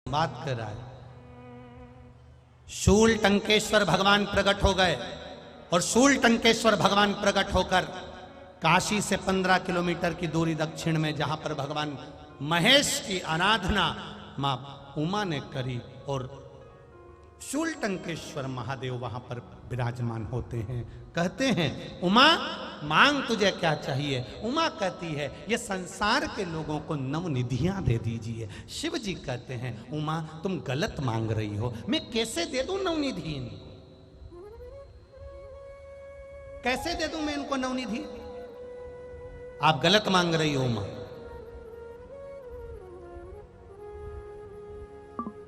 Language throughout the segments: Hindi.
बात कर रहा है। शूल टंकेश्वर भगवान प्रकट हो गए और शूल टंकेश्वर भगवान प्रकट होकर काशी से 15 किलोमीटर की दूरी दक्षिण में, जहां पर भगवान महेश की आराधना मां उमा ने करी और शूल टंकेश्वर महादेव वहां पर विराजमान होते हैं। कहते हैं उमा मांग तुझे क्या चाहिए। उमा कहती है ये संसार के लोगों को नवनिधियां दे दीजिए। शिव जी कहते हैं उमा तुम गलत मांग रही हो, मैं कैसे दे दूं नवनिधि, कैसे दे दूं मैं इनको नवनिधि, आप गलत मांग रही हो उमा।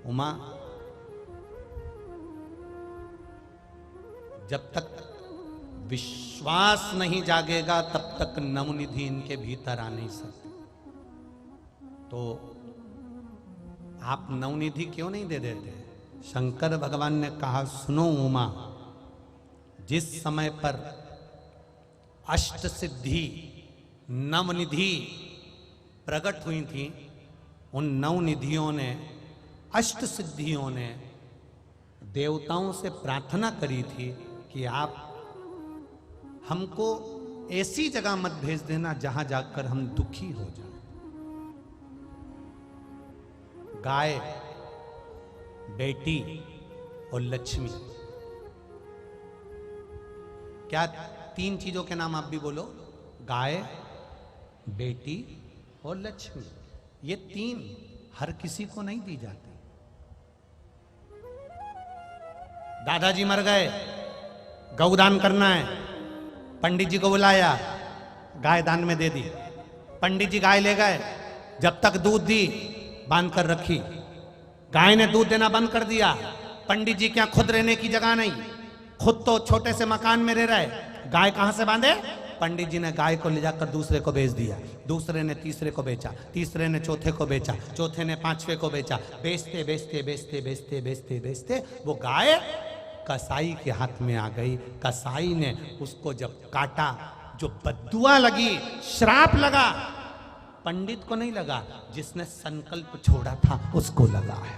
उमा जब तक विश्वास नहीं जागेगा तब तक नवनिधि इनके भीतर आ नहीं सकती। तो आप नवनिधि क्यों नहीं दे देते। शंकर भगवान ने कहा सुनो उमा, जिस समय पर अष्ट सिद्धि नवनिधि प्रकट हुई थी, उन नवनिधियों ने, अष्ट सिद्धियों ने देवताओं से प्रार्थना करी थी कि आप हमको ऐसी जगह मत भेज देना जहां जाकर हम दुखी हो जाएं। गाय, बेटी और लक्ष्मी, क्या तीन चीजों के नाम आप भी बोलो। गाय, बेटी और लक्ष्मी, ये तीन हर किसी को नहीं दी जाती। दादाजी मर गए, गौदान करना है, पंडित जी को बुलाया, गाय दान में दे दी। पंडित जी गाय ले गए, जब तक दूध दी बांध कर रखी, गाय ने दूध देना बंद कर दिया। पंडित जी क्या खुद रहने की जगह नहीं, खुद तो छोटे से मकान में रह रहे, गाय कहां से बांधे। पंडित जी ने गाय को ले जाकर दूसरे को बेच दिया, दूसरे ने तीसरे को बेचा, तीसरे ने चौथे को बेचा, चौथे ने पांचवे को बेचा। बेचते बेचते बेचते बेचते बेचते बेचते वो गाय कसाई के हाथ में आ गई। कसाई ने उसको जब काटा, जो बद्दुआ लगी, श्राप लगा, पंडित को नहीं लगा, जिसने संकल्प छोड़ा था उसको लगा है।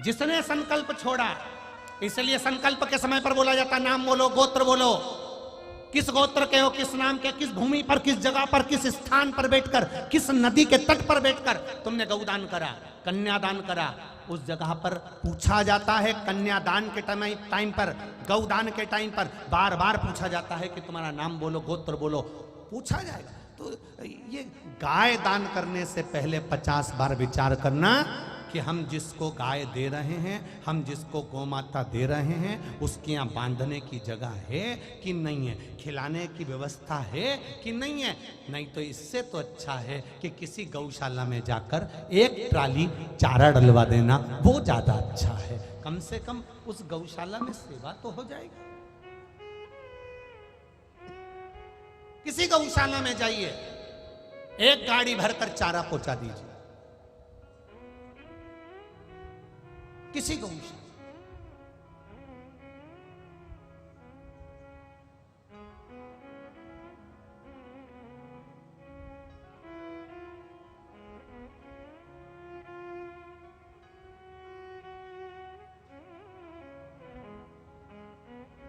जिसने संकल्प छोड़ा, इसलिए संकल्प के समय पर बोला जाता नाम बोलो, गोत्र बोलो, किस गोत्र के हो, किस नाम के, किस भूमि पर, किस जगह पर, किस स्थान पर बैठकर, किस नदी के तट पर बैठकर तुमने गौदान करा, कन्यादान करा। उस जगह पर पूछा जाता है, कन्यादान के टाइम पर, गौदान के टाइम पर बार बार पूछा जाता है कि तुम्हारा नाम बोलो, गोत्र बोलो, पूछा जाएगा। तो ये गाय दान करने से पहले 50 बार विचार करना कि हम जिसको गाय दे रहे हैं, हम जिसको गौमाता दे रहे हैं, उसके यहाँ बांधने की जगह है कि नहीं है, खिलाने की व्यवस्था है कि नहीं है। नहीं तो इससे तो अच्छा है कि किसी गौशाला में जाकर एक ट्राली चारा डलवा देना, वो ज्यादा अच्छा है। कम से कम उस गौशाला में सेवा तो हो जाएगी। किसी गौशाला में जाइए, एक गाड़ी भरकर चारा पहुंचा दीजिए, किसी गौशाला।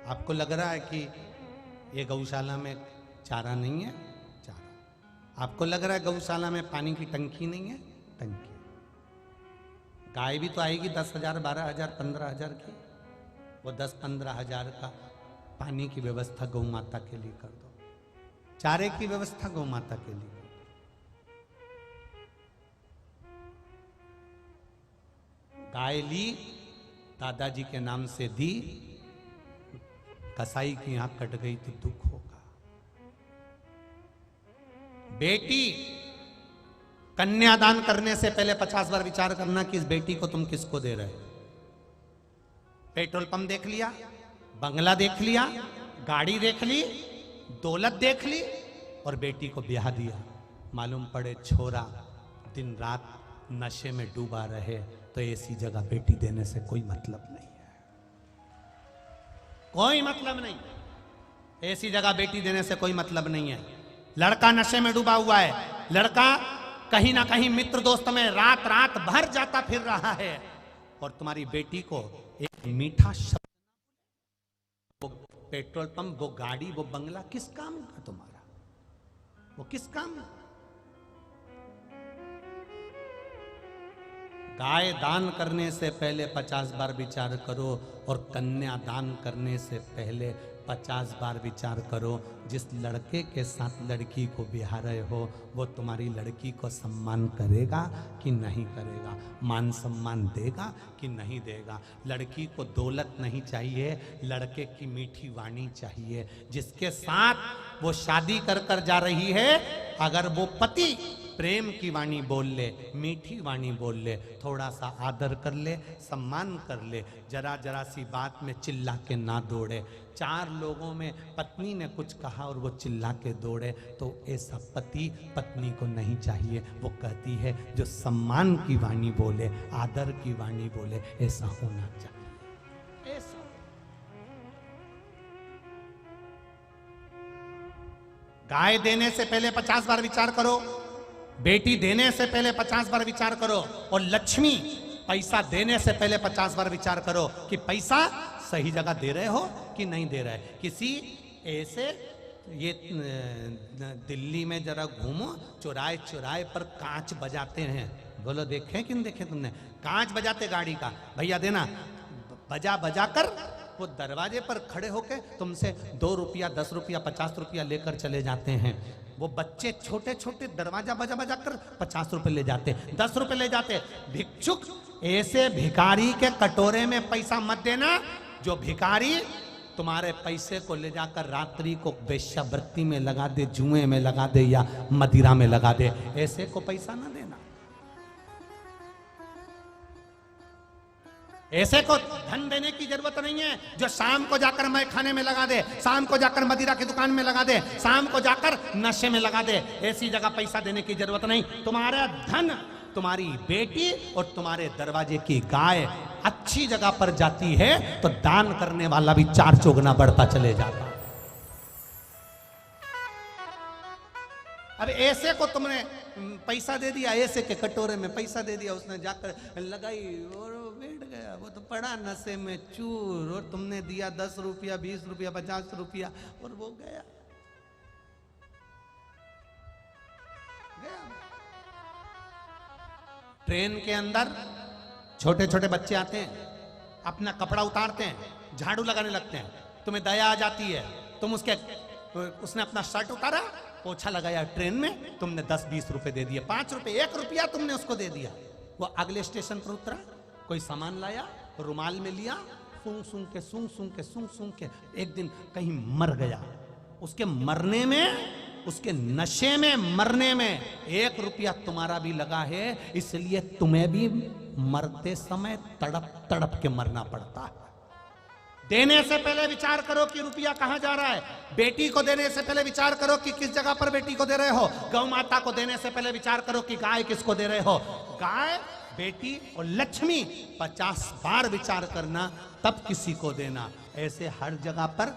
आपको लग रहा है कि ये गौशाला में चारा नहीं है, चारा। आपको लग रहा है गौशाला में पानी की टंकी नहीं है, टंकी। गाय भी तो आएगी 10,000, 12,000, 15,000 की, वो 10-15,000 का पानी की व्यवस्था गौ माता के लिए कर दो, चारे की व्यवस्था गौ माता के लिए। गाय ली, दादाजी के नाम से दी, कसाई की आंख कट गई तो दुख होगा। बेटी, कन्यादान करने से पहले 50 बार विचार करना कि इस बेटी को तुम किसको दे रहे हो। पेट्रोल पंप देख लिया, बंगला देख लिया, गाड़ी देख ली, दौलत देख ली और बेटी को ब्याह दिया। मालूम पड़े छोरा दिन रात नशे में डूबा रहे तो ऐसी जगह बेटी देने से कोई मतलब नहीं है, कोई मतलब नहीं। ऐसी जगह बेटी देने से कोई मतलब नहीं है। लड़का नशे में डूबा हुआ है, लड़का कहीं ना कहीं मित्र दोस्त में रात रात भर जाता फिर रहा है, और तुम्हारी बेटी को एक मीठा शब्द, वो पेट्रोल पंप, वो गाड़ी, वो बंगला किस काम का तुम्हारा, वो किस काम? गाय दान करने से पहले 50 बार विचार करो, और कन्या दान करने से पहले 50 बार विचार करो। जिस लड़के के साथ लड़की को ब्याह रहे हो, वो तुम्हारी लड़की को सम्मान करेगा कि नहीं करेगा, मान सम्मान देगा कि नहीं देगा। लड़की को दौलत नहीं चाहिए, लड़के की मीठी वाणी चाहिए। जिसके साथ वो शादी कर कर जा रही है, अगर वो पति प्रेम की वाणी बोल ले, मीठी वाणी बोल ले, थोड़ा सा आदर कर ले, सम्मान कर ले, जरा जरा सी बात में चिल्ला के ना दौड़े। 4 लोगों में पत्नी ने कुछ कहा और वो चिल्ला के दौड़े, तो ऐसा पति पत्नी को नहीं चाहिए। वो कहती है जो सम्मान की वाणी बोले, आदर की वाणी बोले, ऐसा होना चाहिए। ऐसा गाय देने से पहले 50 बार विचार करो, बेटी देने से पहले 50 बार विचार करो, और लक्ष्मी पैसा देने से पहले 50 बार विचार करो कि पैसा सही जगह दे रहे हो कि नहीं दे रहे। किसी ऐसे, ये दिल्ली में जरा घूमो, चौराहे चौराहे पर कांच बजाते हैं, बोलो देखें कि नहीं देखे तुमने? कांच बजाते गाड़ी का, भैया देना, बजा बजा कर वो दरवाजे पर खड़े होके तुमसे 2 रुपया, 10 रुपया, 50 रुपया लेकर चले जाते हैं। वो बच्चे छोटे छोटे दरवाजा बजा बजा कर 50 रुपए ले जाते, 10 रुपए ले जाते। भिक्षुक, ऐसे भिखारी के कटोरे में पैसा मत देना, जो भिखारी तुम्हारे पैसे को ले जाकर रात्रि को वेश्यावृत्ति में लगा दे, जुए में लगा दे या मदिरा में लगा दे, ऐसे को पैसा ना देना। ऐसे को धन देने की जरूरत नहीं है, जो शाम को जाकर मैं खाने में लगा दे, शाम को जाकर मदिरा की दुकान में लगा दे, शाम को जाकर नशे में लगा दे, ऐसी जगह पैसा देने की जरूरत नहीं। तुम्हारा धन, तुम्हारी बेटी और तुम्हारे दरवाजे की गाय अच्छी जगह पर जाती है, तो दान करने वाला भी 4 चौगुना बढ़ता चले जाता। अब ऐसे को तुमने पैसा दे दिया, ऐसे के कटोरे में पैसा दे दिया, उसने जाकर लगाई और बैठ गया, वो तो पड़ा नशे में चूर, और तुमने दिया 10 रुपया, 20 रुपया, 50 रुपया, और वो गया। ट्रेन के अंदर छोटे छोटे बच्चे आते हैं, अपना कपड़ा उतारते हैं, झाड़ू लगाने लगते हैं, तुम्हें दया आ जाती है, तुम उसने अपना शर्ट उतारा, पोछा लगाया ट्रेन में, तुमने 10-20 रुपए दे दिए, 5 रुपए, 1 रुपया तुमने उसको दे दिया। वो अगले स्टेशन पर उतरा, कोई सामान लाया, रुमाल में लिया, सूंघ सूंघ के एक दिन कहीं मर गया। उसके मरने में, उसके नशे में मरने में 1 रुपया तुम्हारा भी लगा है, इसलिए तुम्हें भी मरते समय तड़प तड़प के मरना पड़ता है। देने से पहले विचार करो कि रुपया कहां जा रहा है। बेटी को देने से पहले विचार करो कि किस जगह पर बेटी को दे रहे हो। गौ माता को देने से पहले विचार करो कि गाय किसको दे रहे हो। गाय, बेटी और लक्ष्मी 50 बार विचार करना, तब किसी को देना। ऐसे हर जगह पर,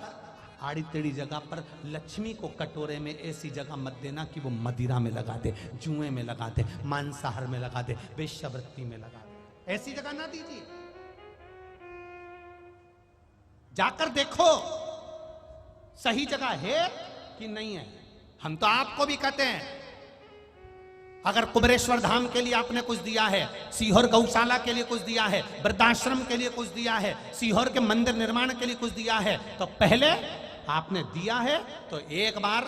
आड़ी टेढ़ी जगह पर लक्ष्मी को कटोरे में ऐसी जगह मत देना कि वो मदिरा में लगा दे, जुए में लगा दे, मांसाहार में लगा दे, वेश्यावृत्ति में लगा दे। ऐसी जगह ना दीजिए। जाकर देखो सही जगह है कि नहीं है। हम तो आपको भी कहते हैं, अगर कुबेरेश्वर धाम के लिए आपने कुछ दिया है, सीहोर गौशाला के लिए कुछ दिया है, वृद्धाश्रम के लिए कुछ दिया है, सीहोर के मंदिर निर्माण के लिए कुछ दिया है, तो पहले आपने दिया है तो एक बार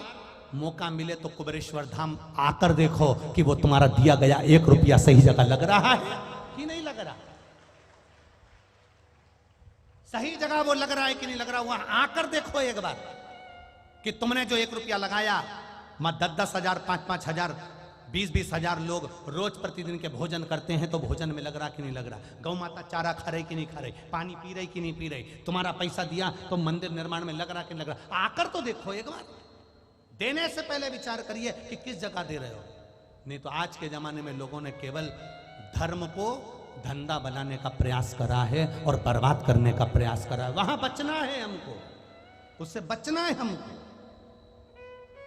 मौका मिले तो कुबेरेश्वर धाम आकर देखो कि वो तुम्हारा दिया गया 1 रुपया सही जगह लग रहा है कि नहीं लग रहा। सही जगह वो लग रहा है कि नहीं लग रहा, वहां आकर देखो एक बार कि तुमने जो 1 रुपया लगाया, 10-10 हजार, 5-5 हजार, 20-20 हजार लोग रोज प्रतिदिन के भोजन करते हैं, तो भोजन में लग रहा कि नहीं लग रहा। गौ माता चारा खा रही कि नहीं खा रही, पानी पी रही कि नहीं पी रही, तुम्हारा पैसा दिया तो मंदिर निर्माण में लग रहा कि नहीं लग रहा। आकर तो देखो एक बार। देने से पहले विचार करिए कि किस जगह दे रहे हो। नहीं तो आज के जमाने में लोगों ने केवल धर्म को धंधा बनाने का प्रयास करा है और बर्बाद करने का प्रयास करा है। वहां बचना है हमको, उससे बचना है हमको।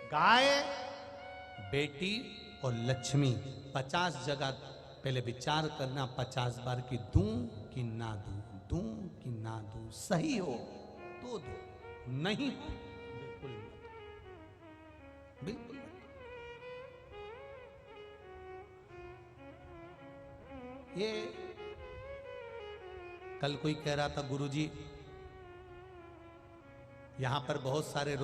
गाय, बेटी और लक्ष्मी 50 जगह पहले विचार करना 50 बार कि दूं कि ना दूं, दूं कि ना दूं, सही हो तो दो, नहीं हो बिल्कुल मत, बिल्कुल मत। ये कल कोई कह रहा था गुरुजी यहां पर बहुत सारे